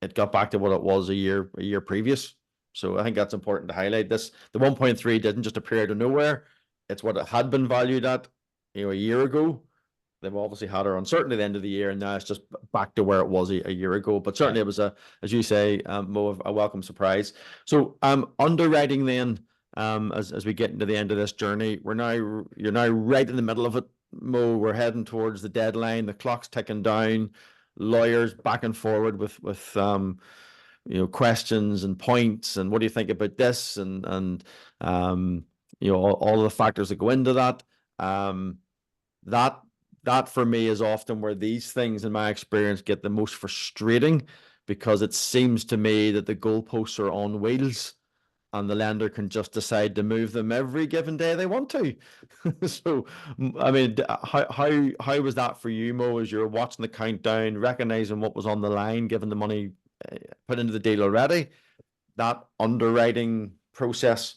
A: it got back to what it was a year previous. So I think that's important to highlight. The 1.3 didn't just appear out of nowhere. It's what it had been valued at, a year ago. They've obviously had our uncertainty at the end of the year, and now it's just back to where it was a year ago. But certainly it was as you say, Mo, a welcome surprise. So underwriting then, as we get into the end of this journey, you're now right in the middle of it, Mo. We're heading towards the deadline. The clock's ticking down. Lawyers back and forward with questions and points, and what do you think about this, and all the factors that go into that. That for me is often where these things, in my experience, get the most frustrating, because it seems to me that the goalposts are on wheels and the lender can just decide to move them every given day they want to. So, I mean, how was that for you, Mo, as you're watching the countdown, recognizing what was on the line, given the money put into the deal already, that underwriting process?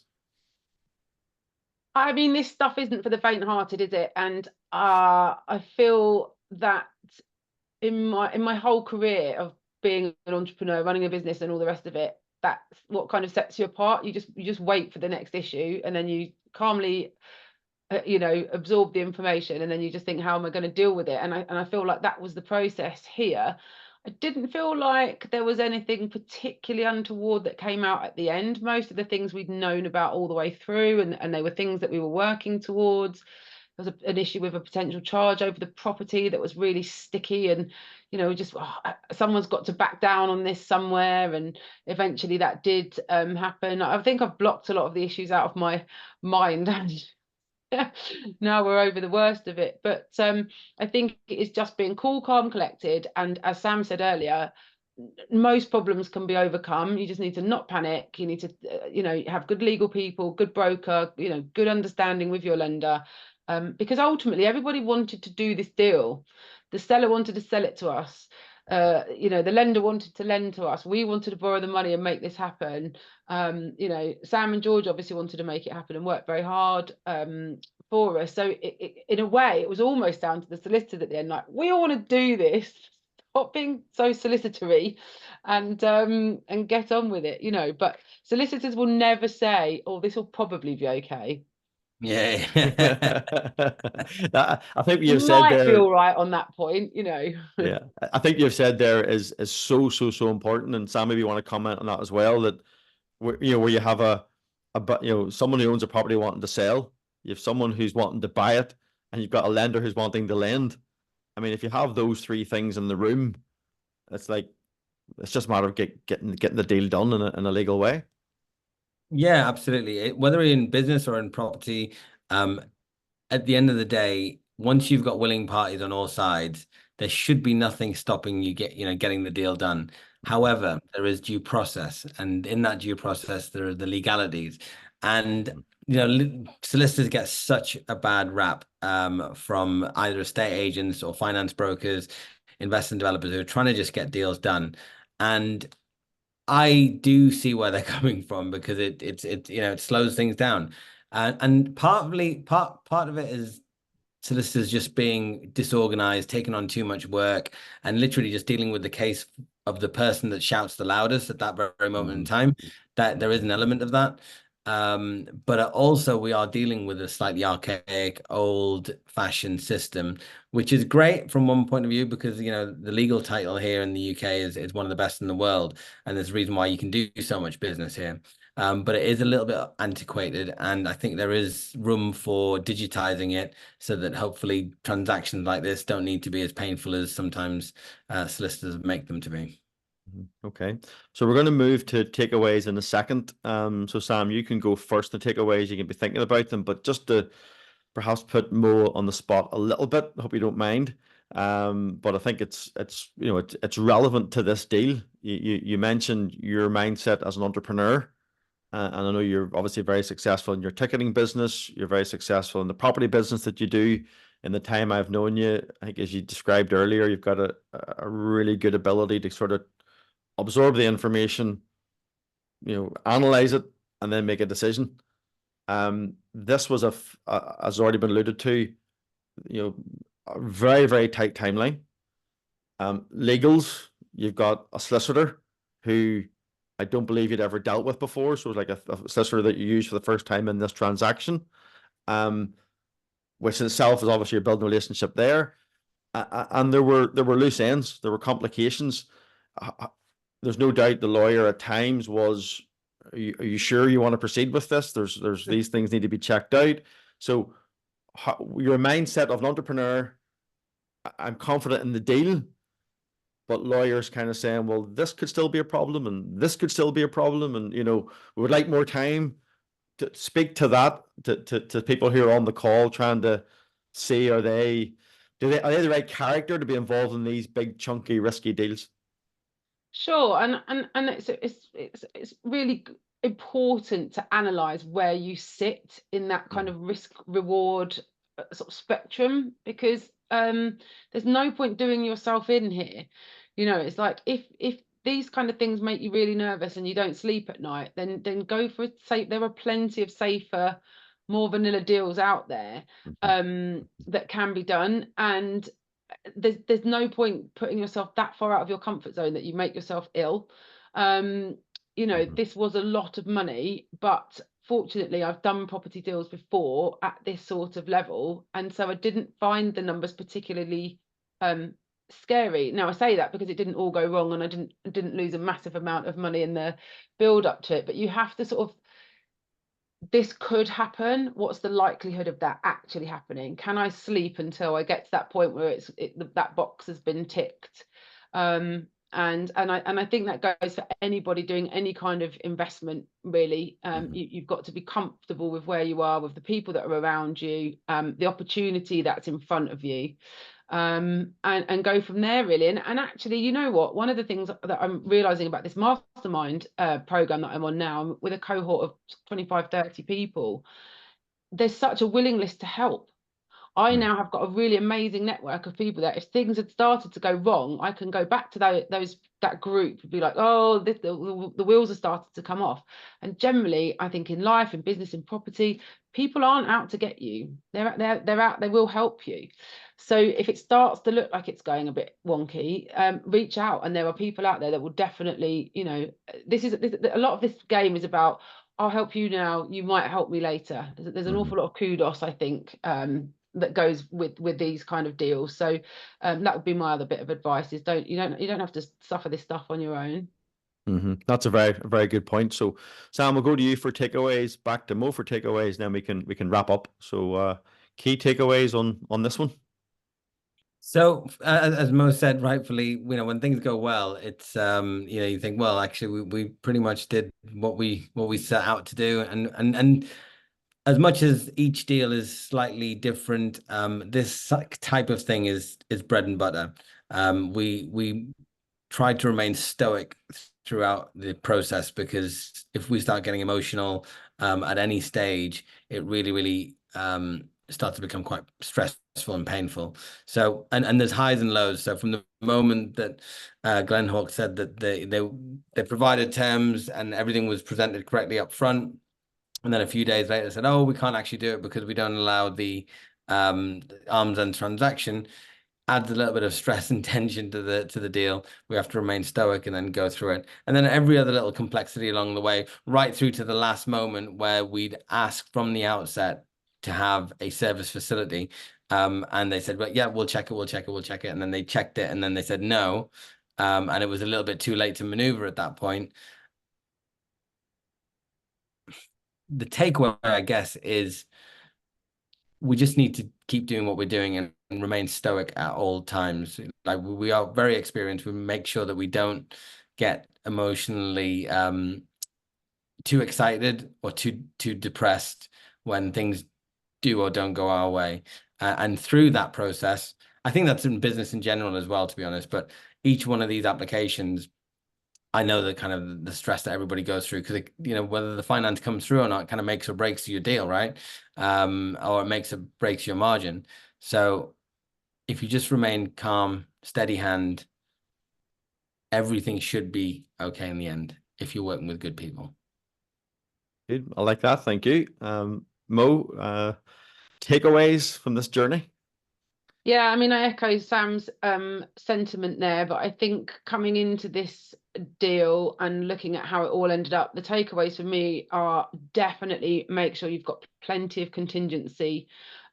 B: I mean, this stuff isn't for the faint-hearted, is it? And I feel that in my whole career of being an entrepreneur, running a business and all the rest of it, that's what kind of sets you apart. You just wait for the next issue, and then you calmly absorb the information, and then you just think, how am I going to deal with it? And I feel like that was the process here. I didn't feel like there was anything particularly untoward that came out at the end. Most of the things we'd known about all the way through, and they were things that we were working towards. There was an issue with a potential charge over the property that was really sticky, and just someone's got to back down on this somewhere, and eventually that did happen. I think I've blocked a lot of the issues out of my mind. Now we're over the worst of it, but I think it's just being cool, calm, collected, and as Sam said earlier, most problems can be overcome. You just need to not panic. You need to have good legal people, good broker, good understanding with your lender, because ultimately everybody wanted to do this deal. The seller wanted to sell it to us. The lender wanted to lend to us. We wanted to borrow the money and make this happen. Sam and George obviously wanted to make it happen and work very hard for us. So in a way, it was almost down to the solicitors at the end. Like, we all want to do this. Stop being so solicitory, and get on with it. But solicitors will never say, "Oh, this will probably be okay."
C: Yeah.
A: I think you've said there,
B: feel right on that point,
A: Yeah, I think you've said there is so important, and Sam, maybe you want to comment on that as well. That where you have someone who owns a property wanting to sell, you have someone who's wanting to buy it, and you've got a lender who's wanting to lend. I mean, if you have those three things in the room, it's just a matter of getting the deal done in a legal way.
C: Yeah, absolutely. Whether in business or in property, at the end of the day, once you've got willing parties on all sides, there should be nothing stopping you getting the deal done. However, there is due process, and in that due process, there are the legalities. And solicitors get such a bad rap from either estate agents or finance brokers, investment developers who are trying to just get deals done. And I do see where they're coming from, because it slows things down, and part of it is solicitors just being disorganized, taking on too much work, and literally just dealing with the case of the person that shouts the loudest at that very moment in time. That there is an element of that. But also we are dealing with a slightly archaic, old-fashioned system, which is great from one point of view, because the legal title here in the UK is one of the best in the world, and there's a reason why you can do so much business here. But it is a little bit antiquated, and I think there is room for digitizing it, so that hopefully transactions like this don't need to be as painful as sometimes solicitors make them to be.
A: Okay, so we're going to move to takeaways in a second. So Sam, you can go first. The takeaways, you can be thinking about them, but just to perhaps put Mo on the spot a little bit, I hope you don't mind. But I think it's relevant to this deal. You mentioned your mindset as an entrepreneur, and I know you're obviously very successful in your ticketing business. You're very successful in the property business that you do. In the time I've known you, I think as you described earlier, you've got a really good ability to sort of absorb the information, analyze it, and then make a decision. This was as already been alluded to, a very, very tight timeline. Legals, you've got a solicitor who I don't believe you'd ever dealt with before. So it's like a solicitor that you use for the first time in this transaction, which in itself is obviously you're building a relationship there. And there were loose ends, there were complications. There's no doubt the lawyer at times was, are you sure you want to proceed with this? There's these things need to be checked out. So your mindset of an entrepreneur, I'm confident in the deal, but lawyers kind of saying, well, this could still be a problem and this could still be a problem. And, we would like more time to speak to that, to people who are on the call trying to see, are they the right character to be involved in these big, chunky, risky deals?
B: Sure, and it's really important to analyze where you sit in that kind of risk reward sort of spectrum, because there's no point doing yourself in here. It's like if these kind of things make you really nervous and you don't sleep at night, then go for it. There are plenty of safer, more vanilla deals out there that can be done, and there's no point putting yourself that far out of your comfort zone that you make yourself ill. This was a lot of money, but fortunately I've done property deals before at this sort of level, and so I didn't find the numbers particularly scary. Now I say that because it didn't all go wrong and I didn't lose a massive amount of money in the build up to it, but you have to sort of, this could happen. What's the likelihood of that actually happening? Can I sleep until I get to that point where that box has been ticked? And I think that goes for anybody doing any kind of investment, really. You've got to be comfortable with where you are, with the people that are around you, the opportunity that's in front of you, and go from there, really. And actually, you know what? One of the things that I'm realizing about this mastermind program that I'm on now, with a cohort of 25, 30 people, there's such a willingness to help. I now have got a really amazing network of people that if things had started to go wrong, I can go back to that group and be like, oh, the wheels have started to come off. And generally, I think in life, in business, in property, people aren't out to get you. They're out, they will help you. So if it starts to look like it's going a bit wonky, reach out, and there are people out there that will definitely, a lot of this game is about, I'll help you now, you might help me later. There's an awful lot of kudos, I think, that goes with these kind of deals. So that would be my other bit of advice, is you don't have to suffer this stuff on your own.
A: That's a very, very good point. So Sam, we'll go to you for takeaways, back to Mo for takeaways, then we can wrap up. So key takeaways on this one.
C: So as Mo said rightfully, when things go well, it's you think, well, actually we pretty much did what we set out to do, and as much as each deal is slightly different, this type of thing is bread and butter. We tried to remain stoic throughout the process, because if we start getting emotional at any stage, it really starts to become quite stressful and painful. So and there's highs and lows. So from the moment that Glenn Hawk said that they provided terms and everything was presented correctly up front, and then a few days later said, oh, we can't actually do it because we don't allow the arm's end transaction, adds a little bit of stress and tension to the deal. We have to remain stoic and then go through it. And then every other little complexity along the way, right through to the last moment where we'd ask from the outset to have a service facility. And they said, well, yeah, we'll check it. And then they checked it, and then they said no. And it was a little bit too late to maneuver at that point. The takeaway, I guess, is we just need to keep doing what we're doing and remain stoic at all times. Like, we are very experienced. We make sure that we don't get emotionally too excited or too depressed when things do or don't go our way. And through that process, I think that's in business in general as well, to be honest, but each one of these applications, I know the kind of the stress that everybody goes through, because you know, whether the finance comes through or not kind of makes or breaks your deal, right? Or it makes or breaks your margin. So if you just remain calm, steady hand, everything should be okay in the end if you're working with good people.
A: Good. I like that. Thank you. Mo, takeaways from this journey?
B: Yeah, I mean, I echo Sam's sentiment there, but I think coming into this deal and looking at how it all ended up, the takeaways for me are definitely make sure you've got plenty of contingency.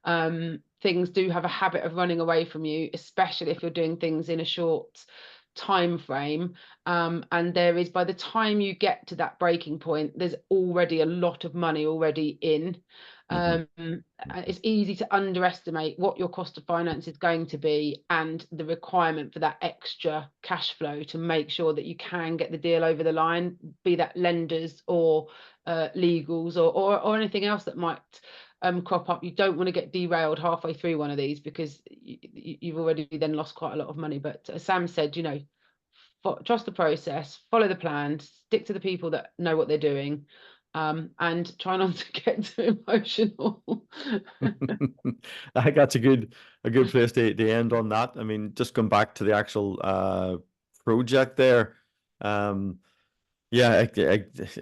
B: Things do have a habit of running away from you, especially if you're doing things in a short time frame. And there is, by the time you get to that breaking point, there's already a lot of money already in. It's easy to underestimate what your cost of finance is going to be and the requirement for that extra cash flow to make sure that you can get the deal over the line, be that lenders or legals or anything else that might crop up. You don't want to get derailed halfway through one of these, because you've already then lost quite a lot of money. But as Sam said, you know, trust the process, follow the plan, stick to the people that know what they're doing, and try not to get too emotional.
A: I think that's a good place to end on that. I mean, just come back to the actual project there. Yeah,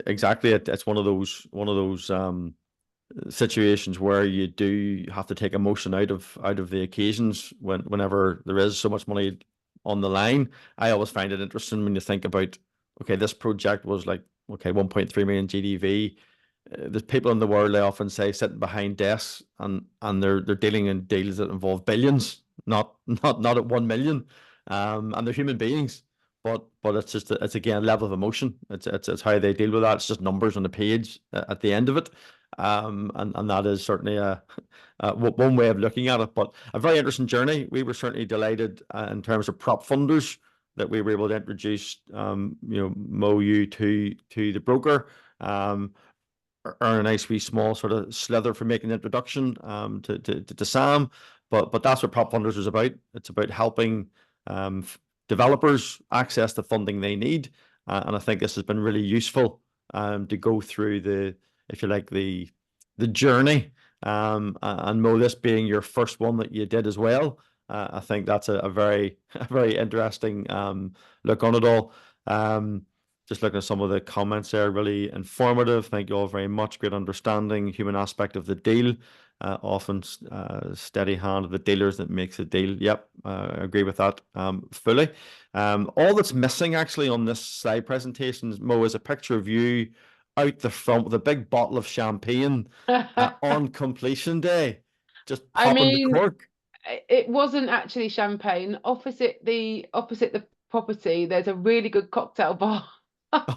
A: exactly. It's one of those situations where you do have to take emotion out of the occasions whenever there is so much money on the line. I always find it interesting when you think about, okay, this project was like, okay, 1.3 million GDV. There's people in the world, I often say, sitting behind desks and they're dealing in deals that involve billions, not at 1 million. And they're human beings, but it's just it's again level of emotion. It's how they deal with that. It's just numbers on the page at the end of it. And that is certainly one way of looking at it, but a very interesting journey. We were certainly delighted in terms of PropFundrs that we were able to introduce, you know, Mo, you to the broker, earn a nice wee small sort of slither for making the introduction to Sam, but that's what PropFundrs is about. It's about helping developers access the funding they need, and I think this has been really useful to go through the, if you like, the journey, and Mo, this being your first one that you did as well, I think that's a very interesting look on it all. Just looking at some of the comments there, really informative. Thank you all very much. Great understanding, human aspect of the deal. Often steady hand of the dealers that makes a deal. Yep, I agree with that fully. All that's missing actually on this slide presentation, Mo, is a picture of you out the front with a big bottle of champagne on completion day, just popping the cork.
B: It wasn't actually champagne. Opposite the property, there's a really good cocktail bar.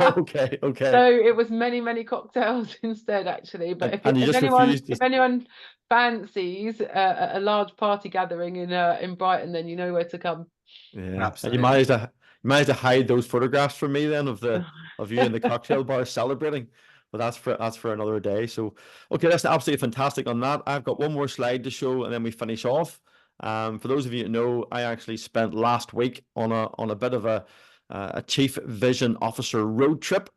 A: Okay.
B: So it was many cocktails instead, actually. But
A: and
B: if anyone fancies a large party gathering in Brighton, then you know where to come.
A: Yeah,
C: absolutely.
A: And you managed to hide those photographs from me then of you in the cocktail bar celebrating. But that's for another day. So okay, that's absolutely fantastic on that. I've got one more slide to show, and then we finish off. For those of you that know, I actually spent last week on a bit of a chief vision officer road trip.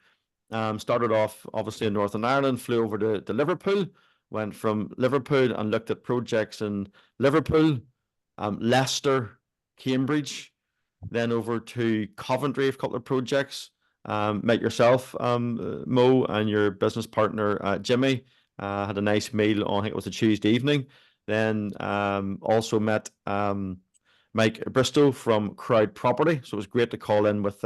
A: Started off obviously in Northern Ireland, flew over to Liverpool, went from Liverpool and looked at projects in Liverpool, Leicester, Cambridge, then over to Coventry, a couple of projects. Met yourself, Mo, and your business partner, Jimmy. Had a nice meal on, I think it was a Tuesday evening. Then also met Mike Bristow from Crowd Property. So it was great to call in with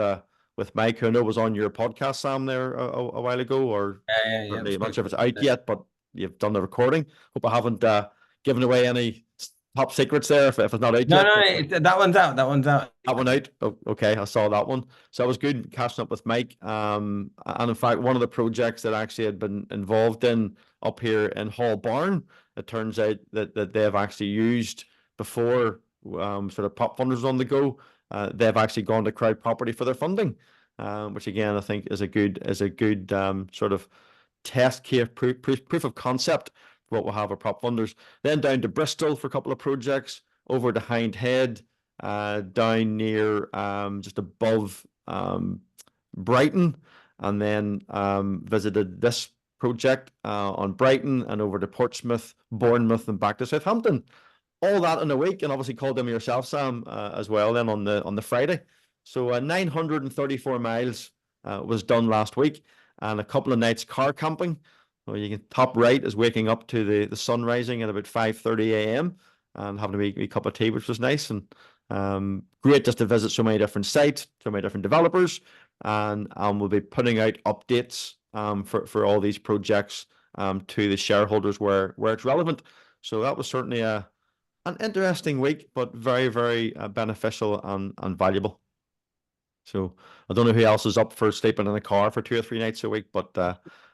A: Mike, who I know was on your podcast, Sam, there a while ago, or
C: Yeah.
A: I'm not sure if it's out yet, but you've done the recording. Hope I haven't given away any top secrets there if it's not out yet.
C: No, that one's out. That one's out.
A: That one out. Oh, okay, I saw that one. So it was good catching up with Mike. And in fact, one of the projects that I actually had been involved in up here in Hall Barn, it turns out that they've actually used before sort of PropFundrs on the go. They've actually gone to Crowd Property for their funding, which again I think is a good sort of test case proof of concept for what we'll have at PropFundrs. Then down to Bristol for a couple of projects, over to Hindhead, down near just above Brighton, and then visited this project on Brighton and over to Portsmouth, Bournemouth, and back to Southampton. All that in a week, and obviously called them yourself, Sam, as well. Then on the Friday, so 934 miles was done last week, and a couple of nights car camping. So you can top right is waking up to the sun rising at about 5:30 a.m. and having a wee cup of tea, which was nice, and great just to visit so many different sites, so many different developers, and we'll be putting out updates for all these projects to the shareholders where it's relevant. So that was certainly an interesting week, but very, very beneficial and valuable. So I don't know who else is up for sleeping in a car for 2 or 3 nights a week, but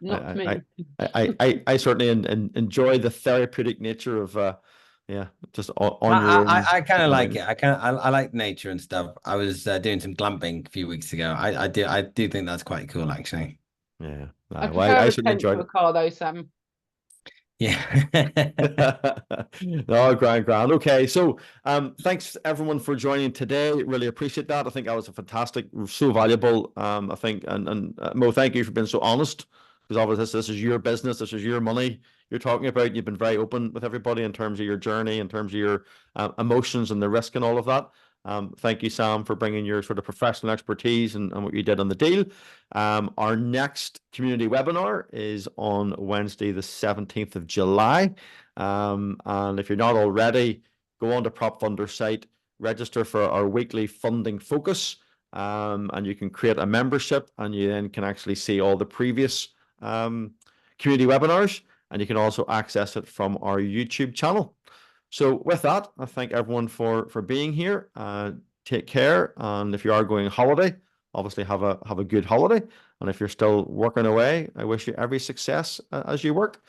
B: Not me.
A: I certainly enjoy the therapeutic nature of just on your own.
C: I kind of like it. I like nature and stuff. I was doing some glamping a few weeks ago. I do think that's quite cool, actually.
A: Yeah,
B: I
A: well, I certainly enjoyed
B: a car though, Sam.
C: Yeah.
A: No, grand. Okay, so thanks everyone for joining today. Really appreciate that. I think that was a fantastic, so valuable. I think, and Mo, thank you for being so honest, because obviously this is your business, this is your money you're talking about. You've been very open with everybody in terms of your journey, in terms of your emotions and the risk and all of that. Thank you, Sam, for bringing your sort of professional expertise and what you did on the deal. Our next community webinar is on Wednesday, the 17th of July. And if you're not already, go on to PropFundrs site, register for our weekly funding focus, and you can create a membership, and you then can actually see all the previous community webinars, and you can also access it from our YouTube channel. So with that, I thank everyone for being here. Take care, and if you are going on holiday, obviously have a good holiday. And if you're still working away, I wish you every success as you work.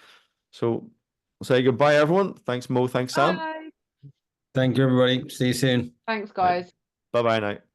A: So I'll say goodbye, everyone. Thanks, Mo. Thanks, Sam.
B: Bye.
C: Thank you, everybody. See you soon.
B: Thanks, guys.
A: Bye-bye now.